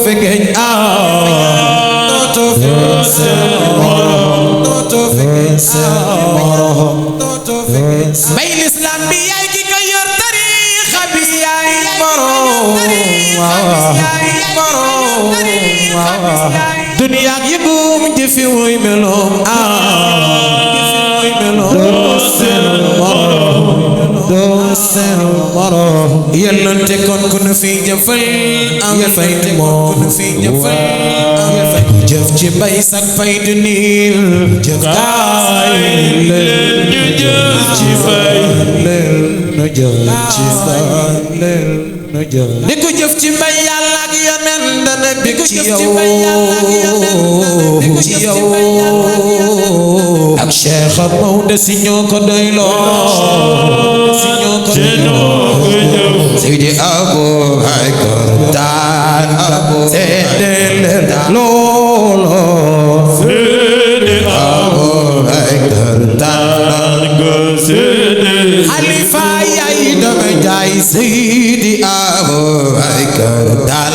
fegeñ dootoo fegeñ dootoo fegeñ dootoo fegeñ bay l'islam bi yaay ki ko yor tariixa bi yaay borom duniya ak yëgum jëfi woy meloom doo seen morom yellante kon ku nu fi jëfal am fay moom jëf ci bay sak fay du niil jëf kaay leen ñu jëf ci fay leen nu jëf ci fay leen nu jëf di ko jëf ci bay yàlla ak yonent dana bég ci yow ak Cheikh ak Maodo si ñoo ko doy loo si ñoo ko doy loo Seydi Abou Bakar daan seedeel loolo Seydi Abou Bakar daan xalifa yaay dama jaay Seydi Abou Bakar daan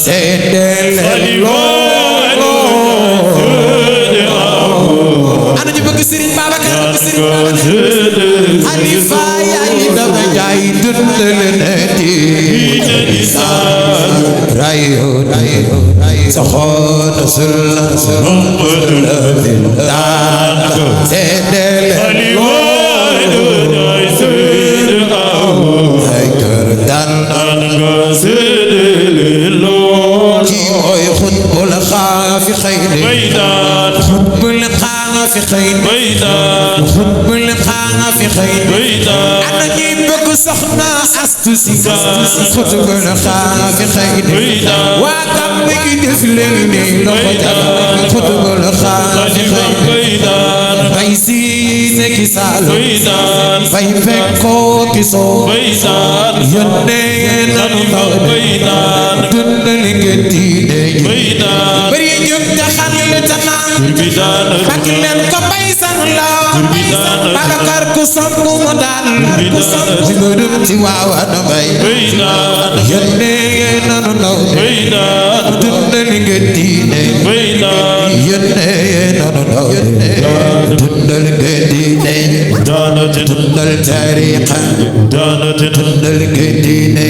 seedeel loolo ana ñu bëgg Serigne Babacar xalifa yaay dama jaay dundal neti rayo saxoon sulla daan seedeel xutbul xaafi xayri xutbul xaafi xayri xutbul xaafi xayri ana ñuy bëgg soxna Astu Si xutbul xaafi xayri waa kam gi def leen ni loxo jàpp xutbul xaafi xayri bay si nekki saalo bay fekkoo ki soo yónnee nanu ndaw dundal ngeen diine bari jóg jaxal le tanaan fak leen ko bay san la Babacar ku sopp mu daan ku sopp mu dum ci waawan bay yónnee nanu ndaw dundal ngeen diine yónnee nanu ndaw dundal ngeen diine dundal tariqa dundal ngeen diine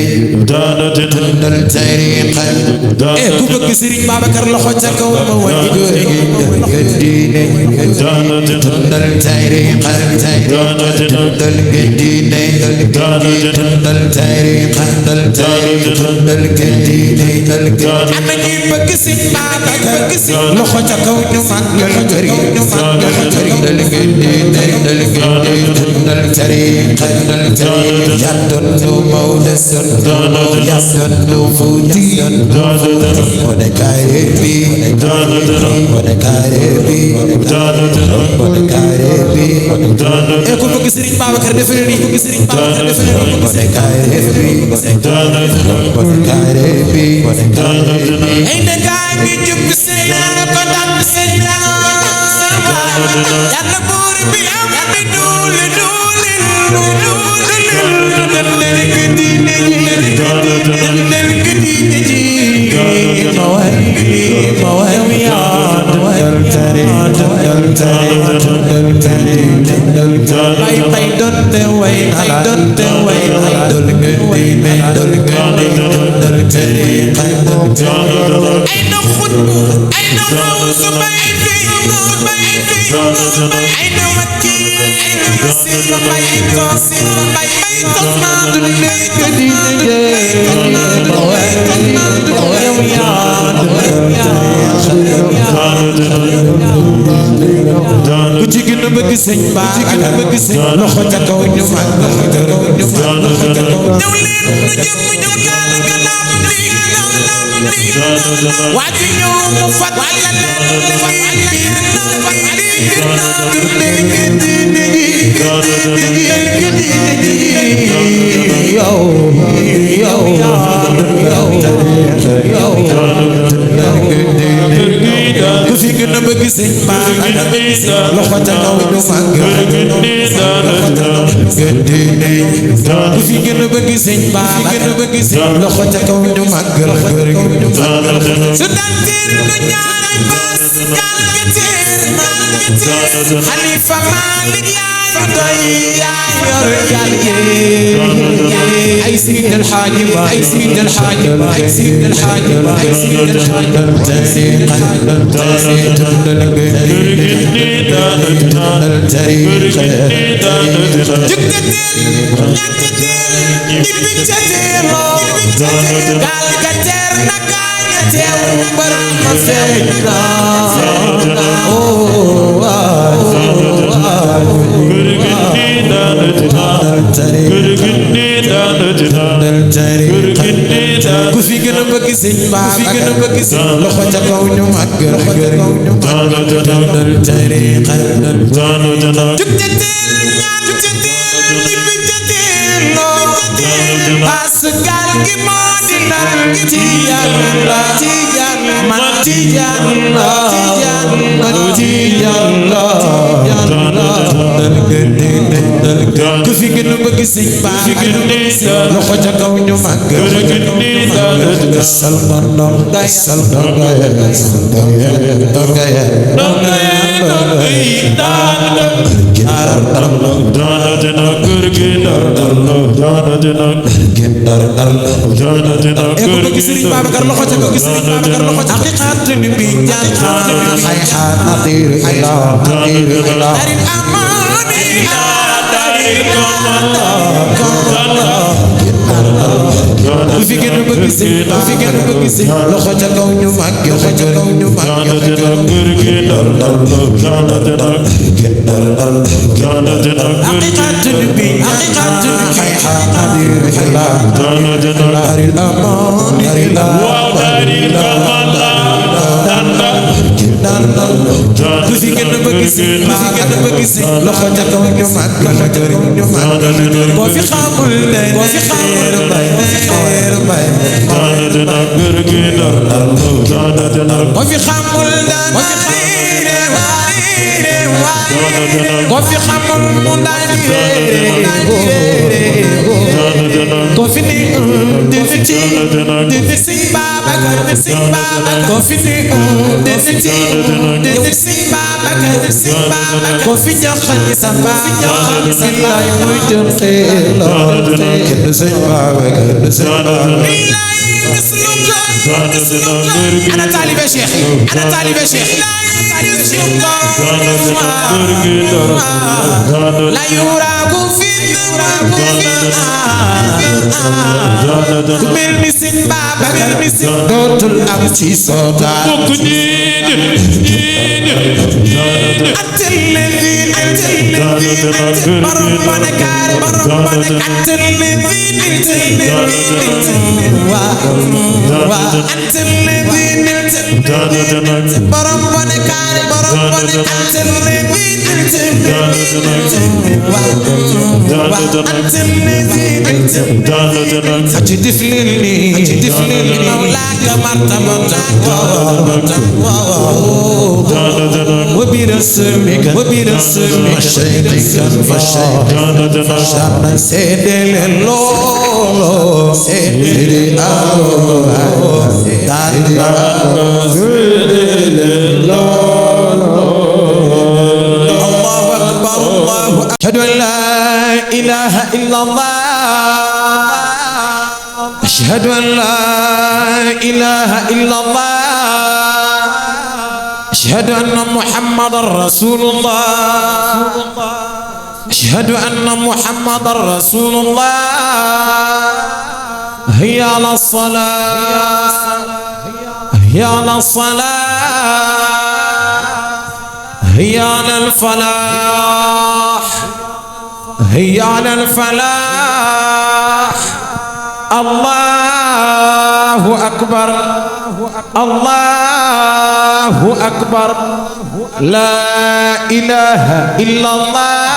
dundal tariqa ku bëgg Serigne Babacar loxo ca kaw ma wàññi góor gi ngeen diine dundal tariqa dundal ngeen diine dundal tariqa dundal ngeen diine ana ñuy bëgg Serigne Babacar loxo ca kaw ñu màggal kër yi dundal ngeen diine dundal tariqa yàddundu Maodo yàddundu Fuuti wone kaare bi ku bëgg Serigne Babacar defal ni bëgg Serigne Babacar defal ni wone kaare bi ay na gaay bi jub Serigne ko dal Serigne yàlla buur bi am bi dul ku ci gën a bëgg sëñ Ba bëgg sëñ loxo ca kaw ñu mag ñëw leen ñu jëm ñu gaal galam li waa ji ñëw mu fat wala leen ku fi gën a bëgg sëñ Ba loxo ca kaw ñu màggal fi gën a bëgg sëñ Babacar loxo ca kaw ñu màggal su daan teer lu ñaanay baas gaal ga teer Xalifa Malik yaay doy yaay yor gaal gi ay Seydi El Hadji Ba ay Seydi El Hadji Ba ay Seydi El Hadji Ba ay Seydi El Hadji Ba ku fi gën a bëgg sëñ Babacar loxo ca kaw ñu màggal Pascal gi moo di nal ci Yàlla man ci Yàlla ku fi gën a bëgg sëñ Babacar loxo ca kaw ñu màggal fi gën a bëgg sëñ loxo ca kaw ñu màggal ku fi gën a bëgg sëñ loxo ca kaw ñu màggal boo fi xamul bay boo fi xamul boo fi xamul mu daan boo fi ni def sëñ Babacar boo fi ni def sëñ Babacar boo fi joxal sa Babacar lay muy jëm kenn sëñ Babacar ana taalibe Cheikh la yuraagu fi ku mel ni sëñ Babacar dootul am ci soodaan وبرسمك فشيخا فشان سيد الله سيد أشهد أن لا إله إلا الله أشهد أن لا إله إلا الله أشهد أن محمد رسول الله أشهد أن محمد رسول الله هيا على الصلاة هيا على الصلاة هيا على الفلاح هيا على الفلاح الله أكبر الله أكبر لا إله إلا الله